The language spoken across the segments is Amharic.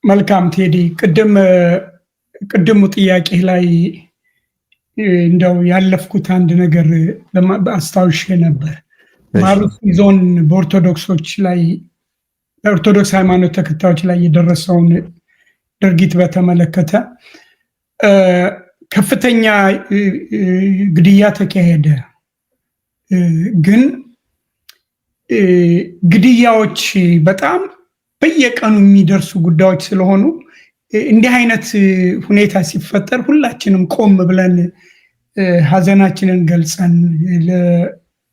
መልካም ቴዲ ቅድሙ ጥያቄ ላይ እንደው ያለፍኩት አንድ ነገር አስታውሼ ነበር። በአርሲ ዞን በኦርቶዶክሶች ላይ በኦርቶዶክስ ሃይማኖት ተከታዮች ላይ የደረሰውን ድርጊት በተመለከተ ከፍተኛ ግድያ ተካሄደ። ግን ግድያዎች በጣም በየቀኑ የሚደርሱ ጉዳዮች ስለሆኑ እንዲህ አይነት ሁኔታ ሲፈጠር ሁላችንም ቆም ብለን ሐዘናችንን ገልጸን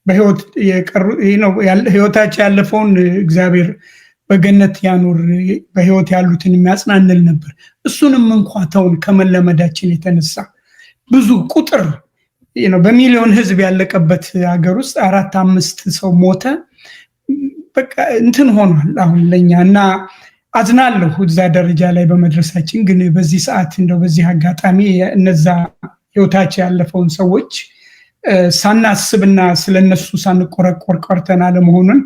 በህይወት ህይወታቸው ያለፈውን እግዚአብሔር በገነት ያኑር፣ በህይወት ያሉትን የሚያጽናንል ነበር። እሱንም እንኳን ተውን ከመለመዳችን የተነሳ ብዙ ቁጥር በሚሊዮን ህዝብ ያለቀበት ሀገር ውስጥ 4-5 ሰው ሞተ። በቃ እንትን ሆኗል አሁን ለኛ እና አዝናለሁ እዛ ደረጃ ላይ በመድረሳችን። ግን በዚህ ሰዓት እንደው በዚህ አጋጣሚ እነዛ ህይወታቸው ያለፈውን ሰዎች ሳናስብና ስለነሱ ሳንቆረቆር ቀርተን አለመሆኑን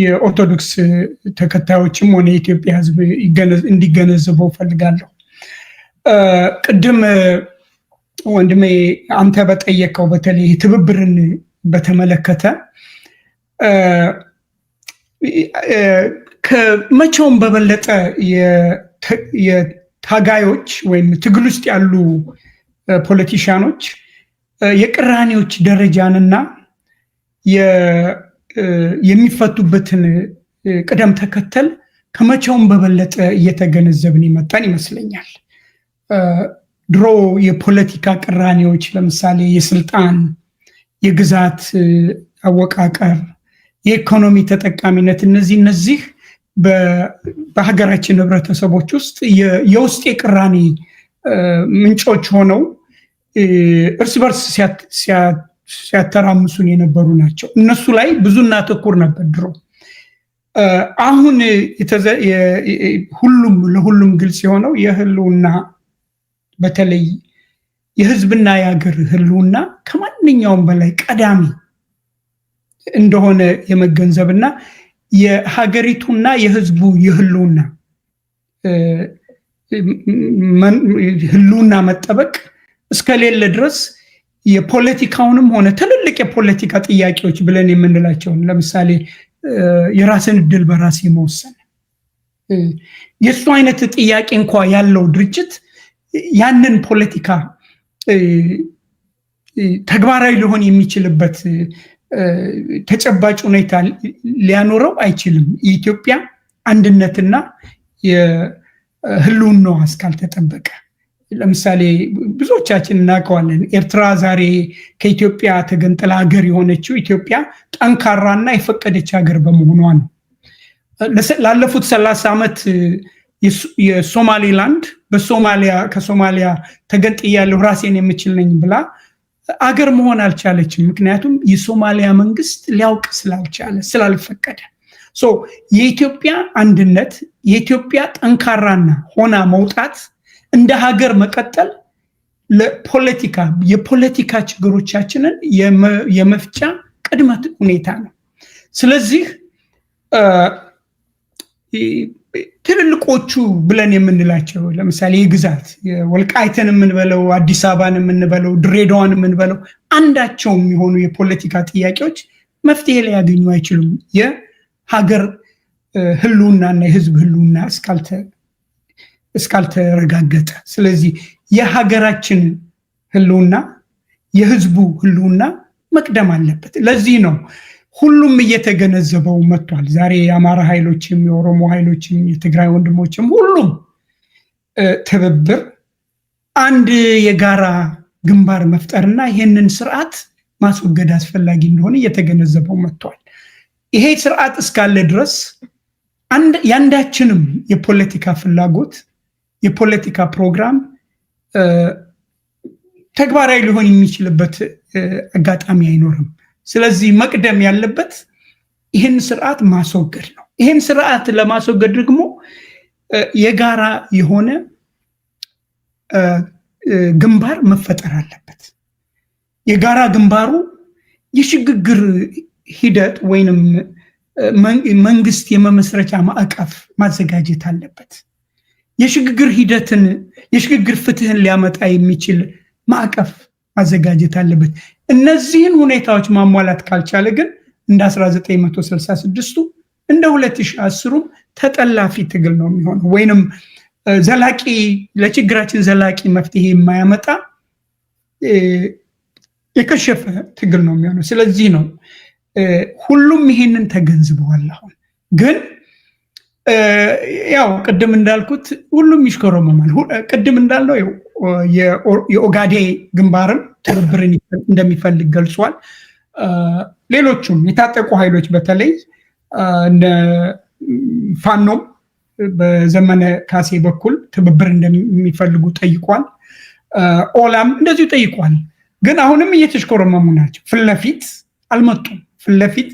የኦርቶዶክስ ተከታዮችም ሆነ የኢትዮጵያ ህዝብ እንዲገነዘበው ፈልጋለሁ። ቅድም ወንድሜ አንተ በጠየቀው በተለይ ትብብርን በተመለከተ ከመቼውም በበለጠ የታጋዮች ወይም ትግል ውስጥ ያሉ ፖለቲሻኖች የቅራኔዎች ደረጃንና የሚፈቱበትን ቅደም ተከተል ከመቼውም በበለጠ እየተገነዘብን ይመጣን ይመስለኛል። ድሮ የፖለቲካ ቅራኔዎች ለምሳሌ የስልጣን፣ የግዛት አወቃቀር፣ የኢኮኖሚ ተጠቃሚነት እነዚህ በሀገራችን ህብረተሰቦች ውስጥ የውስጥ የቅራኔ ምንጮች ሆነው እርስ በርስ ሲያተራምሱን የነበሩ ናቸው። እነሱ ላይ ብዙ እናተኩር ነበር ድሮ። አሁን ለሁሉም ግልጽ የሆነው የህልውና በተለይ የህዝብና የሀገር ህልውና ከማንኛውም በላይ ቀዳሚ እንደሆነ የመገንዘብና የሀገሪቱና የህዝቡ የህልውና መጠበቅ እስከሌለ ድረስ የፖለቲካውንም ሆነ ትልልቅ የፖለቲካ ጥያቄዎች ብለን የምንላቸውን ለምሳሌ የራስን እድል በራስ የመወሰን የሱ አይነት ጥያቄ እንኳን ያለው ድርጅት ያንን ፖለቲካ ተግባራዊ ሊሆን የሚችልበት ተጨባጭ ሁኔታ ሊያኖረው አይችልም። የኢትዮጵያ አንድነትና የህልውናዋ እስካልተጠበቀ። ለምሳሌ ብዙዎቻችን እናውቀዋለን። ኤርትራ ዛሬ ከኢትዮጵያ ተገንጥላ ሀገር የሆነችው ኢትዮጵያ ጠንካራና የፈቀደች ሀገር በመሆኗ ነው። ላለፉት 30 ዓመት የሶማሌላንድ ከሶማሊያ ተገንጥያለሁ ራሴን የምችል ነኝ ብላ አገር መሆን አልቻለችም። ምክንያቱም የሶማሊያ መንግስት ሊያውቅ ስላልፈቀደ። የኢትዮጵያ አንድነት፣ የኢትዮጵያ ጠንካራና ሆና መውጣት፣ እንደ ሀገር መቀጠል የፖለቲካ ችግሮቻችንን የመፍቻ ቅድመ ሁኔታ ነው። ስለዚህ ትልልቆቹ ብለን የምንላቸው ለምሳሌ የግዛት ወልቃይትን የምንበለው፣ አዲስ አበባን የምንበለው፣ ድሬዳዋን የምንበለው አንዳቸው የሚሆኑ የፖለቲካ ጥያቄዎች መፍትሄ ላይ ያገኙ አይችሉም የሀገር ህልውናና የህዝብ ህልውና እስካልተረጋገጠ። ስለዚህ የሀገራችን ህልውና የህዝቡ ህልውና መቅደም አለበት። ለዚህ ነው ሁሉም እየተገነዘበው መጥቷል። ዛሬ የአማራ ኃይሎችም የኦሮሞ ኃይሎችም የትግራይ ወንድሞችም ሁሉም ትብብር አንድ የጋራ ግንባር መፍጠርና ይህንን ስርዓት ማስወገድ አስፈላጊ እንደሆነ እየተገነዘበው መጥቷል። ይሄ ስርዓት እስካለ ድረስ ያንዳችንም የፖለቲካ ፍላጎት፣ የፖለቲካ ፕሮግራም ተግባራዊ ሊሆን የሚችልበት አጋጣሚ አይኖርም። ስለዚህ መቅደም ያለበት ይህን ስርዓት ማስወገድ ነው። ይህን ስርዓት ለማስወገድ ደግሞ የጋራ የሆነ ግንባር መፈጠር አለበት። የጋራ ግንባሩ የሽግግር ሂደት ወይንም መንግስት የመመስረቻ ማዕቀፍ ማዘጋጀት አለበት። የሽግግር ሂደትን የሽግግር ፍትህን ሊያመጣ የሚችል ማዕቀፍ ማዘጋጀት አለበት። እነዚህን ሁኔታዎች ማሟላት ካልቻለ ግን እንደ 1966ቱ እንደ 2010ሩ ተጠላፊ ትግል ነው የሚሆነው፣ ወይንም ዘላቂ ለችግራችን ዘላቂ መፍትሄ የማያመጣ የከሸፈ ትግል ነው የሚሆነው። ስለዚህ ነው ሁሉም ይሄንን ተገንዝበዋል። አሁን ግን ያው ቅድም እንዳልኩት ሁሉም ይሽከረመማል። ቅድም እንዳልነው የኦጋዴ ግንባርም ትብብርን እንደሚፈልግ ገልጿል። ሌሎቹም የታጠቁ ኃይሎች በተለይ እንደ ፋኖም በዘመነ ካሴ በኩል ትብብር እንደሚፈልጉ ጠይቋል። ኦላም እንደዚሁ ጠይቋል። ግን አሁንም እየተሽከረመሙ ናቸው። ፍለፊት አልመጡም። ፍለፊት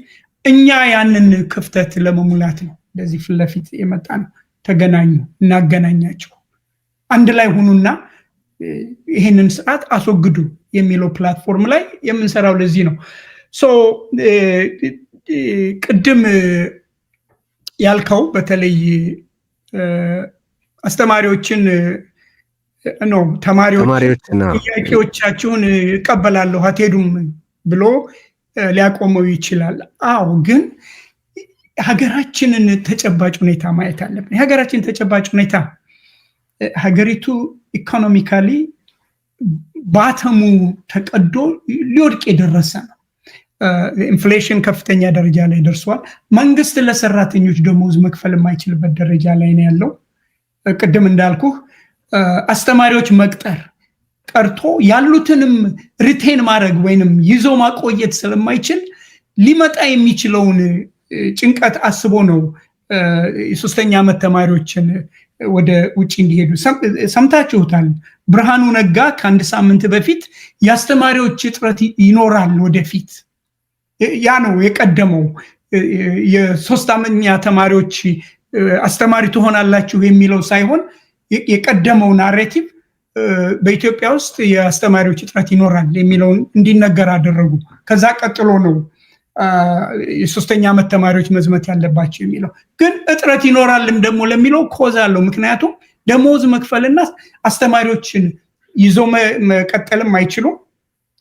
እኛ ያንን ክፍተት ለመሙላት ነው እንደዚህ ፍለፊት የመጣ ነው። ተገናኙ፣ እናገናኛቸው፣ አንድ ላይ ሁኑና ይሄንን ስርዓት አስወግዱ የሚለው ፕላትፎርም ላይ የምንሰራው ለዚህ ነው። ቅድም ያልከው በተለይ አስተማሪዎችን ነው ተማሪዎች ጥያቄዎቻችሁን እቀበላለሁ አትሄዱም ብሎ ሊያቆመው ይችላል። አዎ፣ ግን ሀገራችንን ተጨባጭ ሁኔታ ማየት አለብን። የሀገራችን ተጨባጭ ሁኔታ ሀገሪቱ ኢኮኖሚካሊ ባተሙ ተቀዶ ሊወድቅ የደረሰ ነው። ኢንፍሌሽን ከፍተኛ ደረጃ ላይ ደርሷል። መንግስት ለሰራተኞች ደሞዝ መክፈል የማይችልበት ደረጃ ላይ ነው ያለው። ቅድም እንዳልኩህ አስተማሪዎች መቅጠር ቀርቶ ያሉትንም ሪቴን ማድረግ ወይንም ይዞ ማቆየት ስለማይችል ሊመጣ የሚችለውን ጭንቀት አስቦ ነው የሶስተኛ ዓመት ተማሪዎችን ወደ ውጭ እንዲሄዱ ሰምታችሁታል። ብርሃኑ ነጋ ከአንድ ሳምንት በፊት የአስተማሪዎች እጥረት ይኖራል ወደፊት፣ ያ ነው የቀደመው። የሶስት ዓመኛ ተማሪዎች አስተማሪ ትሆናላችሁ የሚለው ሳይሆን የቀደመው ናሬቲቭ በኢትዮጵያ ውስጥ የአስተማሪዎች እጥረት ይኖራል የሚለውን እንዲነገር አደረጉ። ከዛ ቀጥሎ ነው የሶስተኛ ዓመት ተማሪዎች መዝመት ያለባቸው የሚለው። ግን እጥረት ይኖራልም ደግሞ ለሚለው ኮዝ አለው። ምክንያቱም ደሞዝ መክፈልና አስተማሪዎችን ይዞ መቀጠልም አይችሉም፣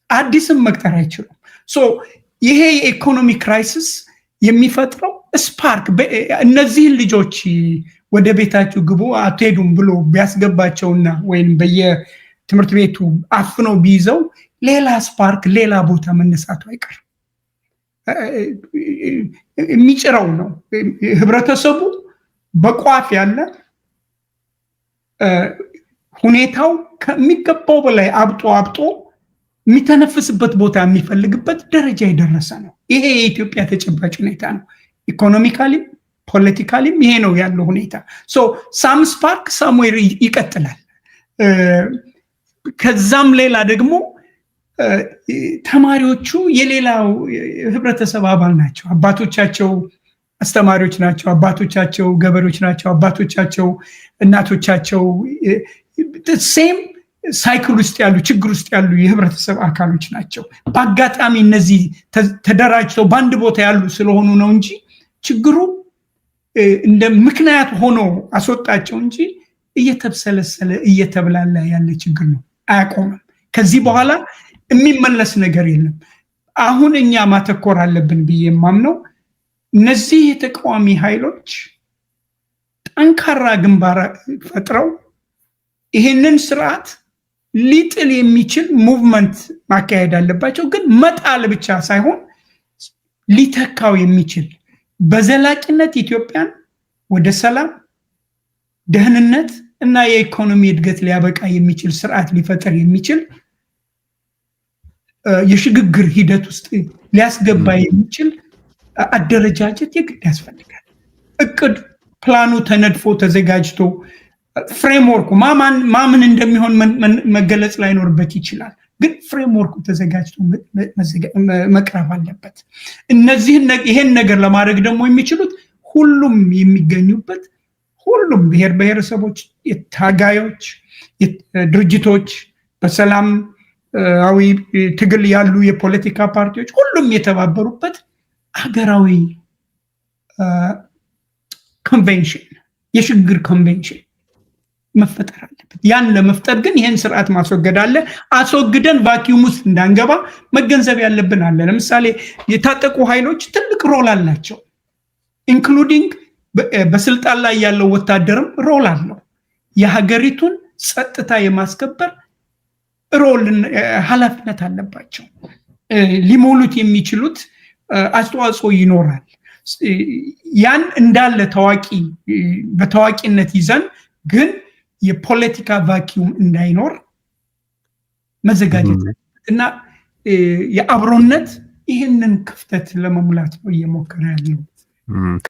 አዲስም መቅጠር አይችሉም። ይሄ የኢኮኖሚ ክራይሲስ የሚፈጥረው ስፓርክ እነዚህን ልጆች ወደ ቤታችሁ ግቡ አትሄዱም ብሎ ቢያስገባቸውና ወይም በየትምህርት ቤቱ አፍነው ቢይዘው ሌላ ስፓርክ ሌላ ቦታ መነሳቱ አይቀርም። የሚጭረው ነው። ህብረተሰቡ በቋፍ ያለ ሁኔታው ከሚገባው በላይ አብጦ የሚተነፍስበት ቦታ የሚፈልግበት ደረጃ የደረሰ ነው። ይሄ የኢትዮጵያ ተጨባጭ ሁኔታ ነው። ኢኮኖሚካሊም ፖለቲካሊም ይሄ ነው ያለው ሁኔታ። ሳም ስፓርክ ሳምዌር ይቀጥላል። ከዛም ሌላ ደግሞ ተማሪዎቹ የሌላው ህብረተሰብ አባል ናቸው። አባቶቻቸው አስተማሪዎች ናቸው፣ አባቶቻቸው ገበሬዎች ናቸው፣ አባቶቻቸው እናቶቻቸው ሴም ሳይክል ውስጥ ያሉ ችግር ውስጥ ያሉ የህብረተሰብ አካሎች ናቸው። በአጋጣሚ እነዚህ ተደራጅተው በአንድ ቦታ ያሉ ስለሆኑ ነው እንጂ ችግሩ እንደ ምክንያት ሆኖ አስወጣቸው እንጂ እየተብሰለሰለ እየተብላላ ያለ ችግር ነው። አያቆምም። ከዚህ በኋላ የሚመለስ ነገር የለም። አሁን እኛ ማተኮር አለብን ብዬ የማምነው እነዚህ የተቃዋሚ ኃይሎች ጠንካራ ግንባር ፈጥረው ይህንን ስርዓት ሊጥል የሚችል ሙቭመንት ማካሄድ አለባቸው። ግን መጣል ብቻ ሳይሆን ሊተካው የሚችል በዘላቂነት ኢትዮጵያን ወደ ሰላም፣ ደህንነት እና የኢኮኖሚ እድገት ሊያበቃ የሚችል ስርዓት ሊፈጠር የሚችል የሽግግር ሂደት ውስጥ ሊያስገባ የሚችል አደረጃጀት የግድ ያስፈልጋል። እቅድ ፕላኑ ተነድፎ ተዘጋጅቶ ፍሬምወርኩ ማምን እንደሚሆን መገለጽ ላይኖርበት ይችላል። ግን ፍሬምወርኩ ተዘጋጅቶ መቅረብ አለበት። ይሄን ነገር ለማድረግ ደግሞ የሚችሉት ሁሉም የሚገኙበት ሁሉም ብሔር ብሔረሰቦች፣ የታጋዮች ድርጅቶች፣ በሰላማዊ ትግል ያሉ የፖለቲካ ፓርቲዎች ሁሉም የተባበሩበት ሀገራዊ ኮንቬንሽን የሽግግር ኮንቬንሽን መፈጠር አለበት። ያን ለመፍጠር ግን ይህን ስርዓት ማስወገድ አለ። አስወግደን ቫኪዩም ውስጥ እንዳንገባ መገንዘብ ያለብን አለ። ለምሳሌ የታጠቁ ኃይሎች ትልቅ ሮል አላቸው። ኢንክሉዲንግ በስልጣን ላይ ያለው ወታደርም ሮል አለው። የሀገሪቱን ጸጥታ የማስከበር ሮል ኃላፊነት አለባቸው። ሊሞሉት የሚችሉት አስተዋጽኦ ይኖራል። ያን እንዳለ በታዋቂነት ይዘን ግን የፖለቲካ ቫኪዩም እንዳይኖር መዘጋጀት እና የአብሮነት ይህንን ክፍተት ለመሙላት ነው እየሞከረ ያለው።